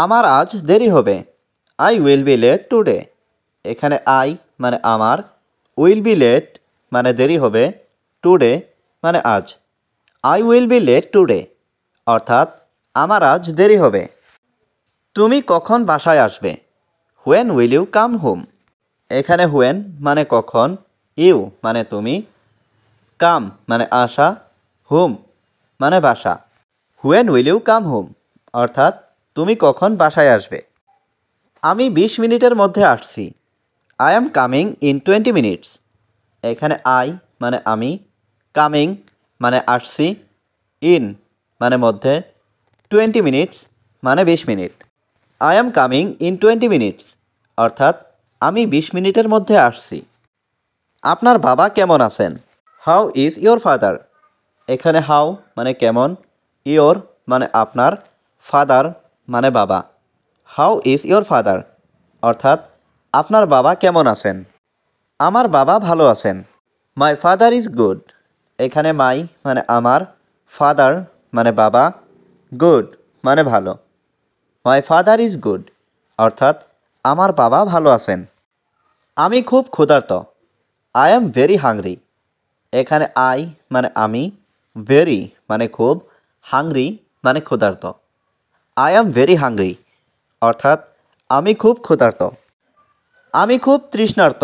আমার আজ দেরি হবে। I will be late today. এখানে আই মানে আমার, উইল বি লেট মানে দেরি হবে, টুডে মানে আজ। I will be late today অর্থাৎ আমার আজ দেরি হবে। তুমি কখন বাসায় আসবে? When will you come home. এখানে হোয়েন মানে কখন, ইউ মানে তুমি, কাম মানে আসা, হোম মানে বাসা। When will you come home অর্থাৎ তুমি কখন বাসায় আসবে। আমি 20 মিনিটের মধ্যে আসছি। I am coming in 20 minutes. এখানে আই মানে আমি, কামিং মানে আসছি, ইন মানে মধ্যে, 20 মিনিটস মানে 20 minute. I am coming in 20 minutes অর্থাৎ আমি 20 মিনিটের মধ্যে আসছি। আপনার বাবা কেমন আছেন? How is your father. এখানে হাউ মানে কেমন, ইয়োর মানে আপনার, ফাদার মানে বাবা। হাউ ইজ ইয়োর ফাদার অর্থাৎ আপনার বাবা কেমন আছেন। আমার বাবা ভালো আছেন। My father is good. এখানে মাই মানে আমার, ফাদার মানে বাবা, গুড মানে ভালো। মাই ফাদার ইজ গুড অর্থাৎ আমার বাবা ভালো আছেন। আমি খুব ক্ষুধার্ত। I am very hungry. এখানে আই মানে আমি, ভেরি মানে খুব, হাংরি মানে ক্ষুধার্ত। আই অ্যাম ভেরি হাংরি অর্থাৎ আমি খুব ক্ষুধার্ত। আমি খুব তৃষ্ণার্ত।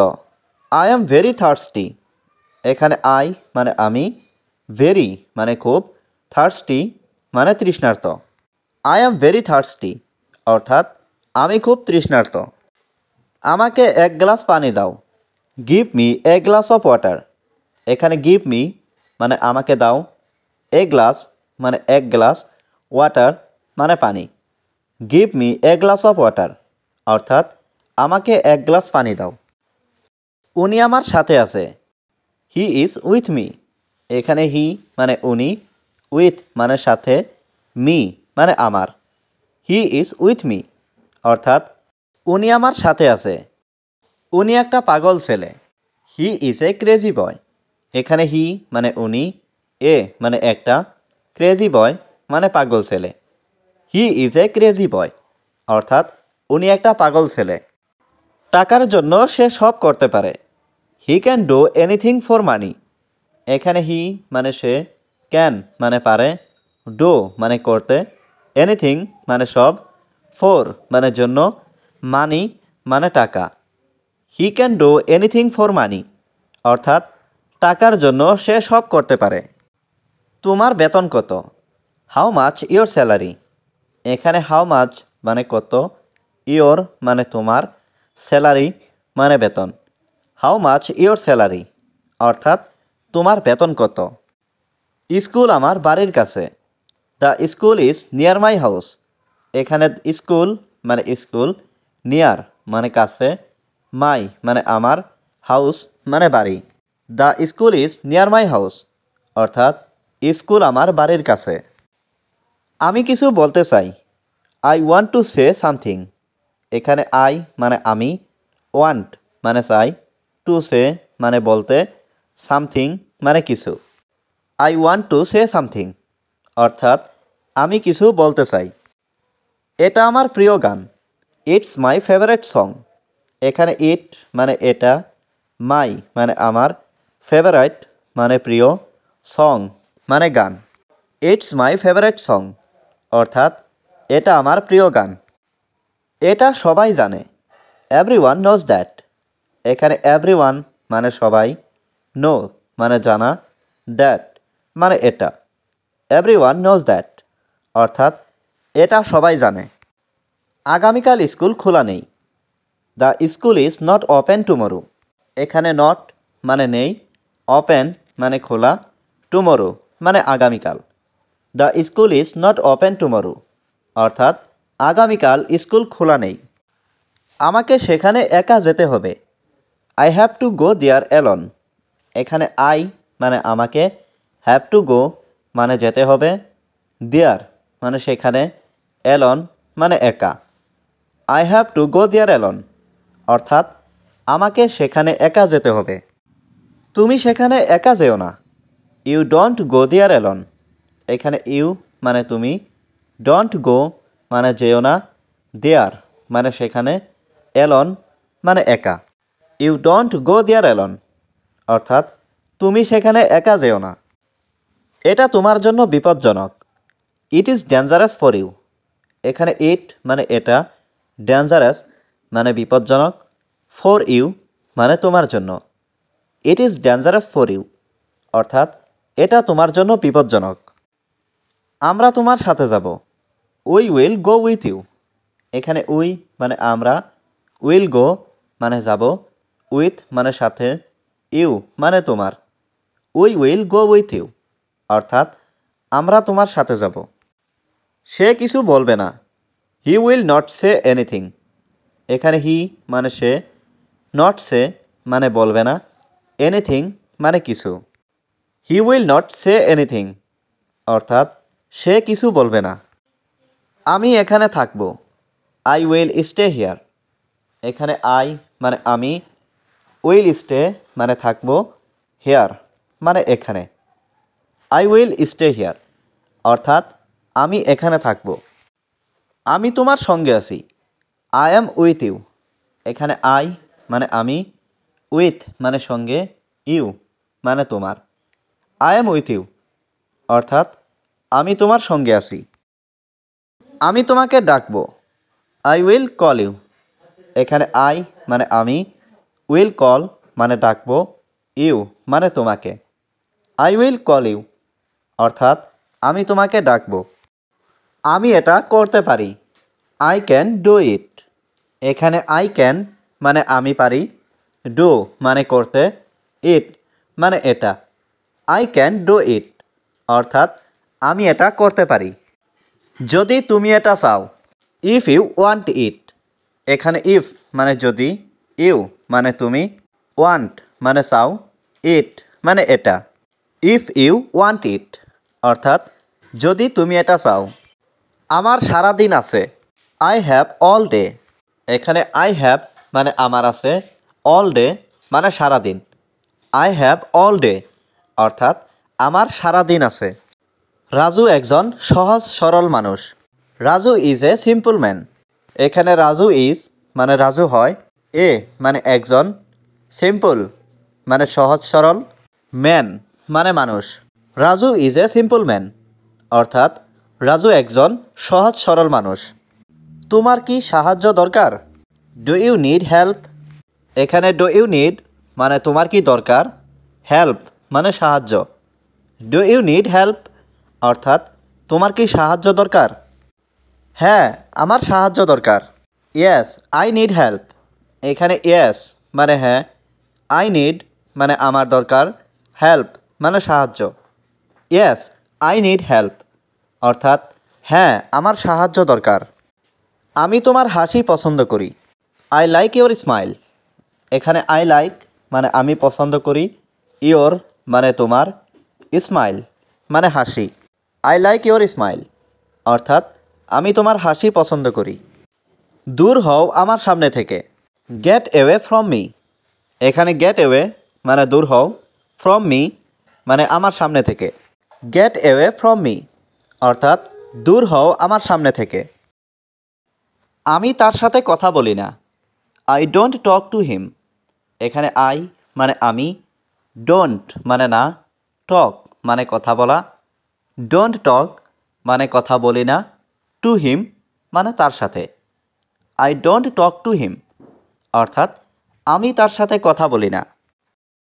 I am very thirsty. এখানে আই মানে আমি, ভেরি মানে খুব, থার্স্টি মানে তৃষ্ণার্ত। আই অ্যাম ভেরি থার্স্টি অর্থাৎ আমি খুব তৃষ্ণার্ত। আমাকে 1 গ্লাস পানি দাও। Give me a glass of water. এখানে গিভ মি মানে আমাকে দাও, এ গ্লাস মানে 1 গ্লাস, ওয়াটার মানে পানি। Give me a glass of water অর্থাৎ আমাকে 1 গ্লাস পানি দাও। উনি আমার সাথে আছে। He is with me. এখানে হি মানে উনি, উইথ মানে সাথে, মি মানে আমার। হি ইজ উইথ মি অর্থাৎ উনি আমার সাথে আছে। উনি একটা পাগল ছেলে। হি ইজ এ ক্রেজি বয়। এখানে হি মানে উনি, এ মানে একটা, ক্রেজি বয় মানে পাগল ছেলে। হি ইজ এ ক্রেজি বয় অর্থাৎ উনি একটা পাগল ছেলে। টাকার জন্য সে সব করতে পারে। He can do anything for money. এখানে হি মানে সে, ক্যান মানে পারে, ডু মানে করতে, এনিথিং মানে সব, ফর মানে জন্য, মানি মানে টাকা। He can do anything for money অর্থাৎ টাকার জন্য সে সব করতে পারে। তোমার বেতন কত? How much your salary. এখানে হাউ মাচ মানে কত, ইয়োর মানে তোমার, স্যালারি মানে বেতন। হাউ মাচ ইয়োর স্যালারি অর্থাৎ তোমার বেতন কত। স্কুল আমার বাড়ির কাছে। The school is near my house. এখানে স্কুল মানে স্কুল, নিয়ার মানে কাছে, মাই মানে আমার, হাউস মানে বাড়ি। The school is near my house অর্থাৎ স্কুল আমার বাড়ির কাছে। আমি কিছু বলতে চাই। I want to say something. এখানে আই মানে আমি, ওয়ান্ট মানে চাই, টু সে মানে বলতে, সামথিং মানে কিছু। I want to say something অর্থাৎ আমি কিছু বলতে চাই। এটা আমার প্রিয় গান। It's my favourite song. এখানে ইট মানে এটা, মাই মানে আমার, ফেভারিট মানে প্রিয়, সং মানে গান। ইটস মাই ফেভারিট সং অর্থাৎ এটা আমার প্রিয় গান। এটা সবাই জানে। Everyone knows that. এখানে এভরিওয়ান মানে সবাই, নো মানে জানা, দ্যাট মানে এটা। এভরিওয়ান নোজ দ্যাট অর্থাৎ এটা সবাই জানে। আগামীকাল স্কুল খোলা নেই। The school is not open tomorrow. এখানে নট মানে নেই, ওপেন মানে খোলা, টুমরো মানে আগামীকাল। The school is not open tomorrow অর্থাৎ আগামীকাল স্কুল খোলা নেই। আমাকে সেখানে একা যেতে হবে। I have to go there alone. এখানে আই মানে আমাকে, হ্যাভ টু গো মানে যেতে হবে, দেয়ার মানে সেখানে, অ্যালোন মানে একা। I have to go there alone অর্থাৎ আমাকে সেখানে একা যেতে হবে। তুমি সেখানে একা যেও না। You don't go there alone. এখানে ইউ মানে তুমি, ডোন্ট গো মানে যেও না, দেয়ার মানে সেখানে, অ্যালন মানে একা। You don't go there alone অর্থাৎ তুমি সেখানে একা যেও না। এটা তোমার জন্য বিপজ্জনক। It is dangerous for you. এখানে ইট মানে এটা, ডেঞ্জারাস মানে বিপজ্জনক, ফর ইউ মানে তোমার জন্য। It is dangerous for you অর্থাৎ এটা তোমার জন্য বিপজ্জনক। আমরা তোমার সাথে যাব। We will go with you. এখানে উই মানে আমরা, উইল গো মানে যাব, উইথ মানে সাথে, ইউ মানে তোমার। We will go with you অর্থাৎ আমরা তোমার সাথে যাব। সে কিছু বলবে না। He will not say anything. এখানে হি মানে সে, নট সে মানে বলবে না, এনিথিং মানে কিছু। হি উইল নট সে এনিথিং অর্থাৎ সে কিছু বলবে না। আমি এখানে থাকব। I will stay here. এখানে আই মানে আমি, উইল স্টে মানে থাকব, হেয়ার মানে এখানে। আই উইল স্টে হিয়ার অর্থাৎ আমি এখানে থাকব। আমি তোমার সঙ্গে আছি। I am with you. এখানে আই মানে আমি, উইথ মানে সঙ্গে, ইউ মানে তোমার। আই অ্যাম উইথ ইউ অর্থাৎ আমি তোমার সঙ্গে আছি। আমি তোমাকে ডাকব। I will call you. এখানে আই মানে আমি, উইল কল মানে ডাকব, ইউ মানে তোমাকে। আই উইল কল ইউ অর্থাৎ আমি তোমাকে ডাকব। আমি এটা করতে পারি। I can do it. এখানে আই ক্যান মানে আমি পারি, ডু মানে করতে, ইট মানে এটা। আই ক্যান ডু ইট অর্থাৎ আমি এটা করতে পারি। যদি তুমি এটা চাও। If you want it. এখানে ইফ মানে যদি, ইউ মানে তুমি, ওয়ান্ট মানে চাও, ইট মানে এটা। ইফ ইউ ওয়ান্ট ইট অর্থাৎ যদি তুমি এটা চাও। আমার সারা দিন আছে। I have all day. এখানে আই হ্যাভ মানে আমার আছে, অল ডে মানে সারাদিন। আই হ্যাভ অল ডে অর্থাৎ আমার সারা দিন আছে। রাজু একজন সহজ সরল মানুষ। Raju is a simple man. এখানে রাজু ইজ মানে রাজু হয়, এ মানে একজন, সিম্পল মানে সহজ সরল, ম্যান মানে মানুষ। Raju is a simple man অর্থাৎ রাজু একজন সহজ সরল মানুষ। তোমার কি সাহায্য দরকার? Do you need help. এখানে ডু ইউ নিড মানে তোমার কি দরকার, হেল্প মানে সাহায্য। ডু ইউ নিড হেল্প অর্থাৎ তোমার কি সাহায্য দরকার? হ্যাঁ, আমার সাহায্য দরকার। Yes I need help. এখানে ইয়েস মানে হ্যাঁ, আই নিড মানে আমার দরকার, হেল্প মানে সাহায্য। ইয়েস আই নিড হেল্প অর্থাৎ হ্যাঁ, আমার সাহায্য দরকার। আমি তোমার হাসি পছন্দ করি। I like your smile. এখানে আই লাইক মানে আমি পছন্দ করি, ইওর মানে তোমার, স্মাইল মানে হাসি। আই লাইক ইউর স্মাইল অর্থাৎ আমি তোমার হাসি পছন্দ করি। দূর হও আমার সামনে থেকে। Gate away from me. এখানে গেট অ্যাওয়ে মানে দূর হও, ফ্রম মি মানে আমার সামনে থেকে। গেট অ্যাওয়ে ফ্রম মি অর্থাৎ দূর হও আমার সামনে থেকে। আমি তার সাথে কথা বলি না। I don't talk to him. এখানে আই মানে আমি, ডোন্ট মানে না, টক মানে কথা বলা, ডোন্ট টক মানে কথা বলি না, টু হিম মানে তার সাথে। I don't talk to him অর্থাৎ আমি তার সাথে কথা বলি না।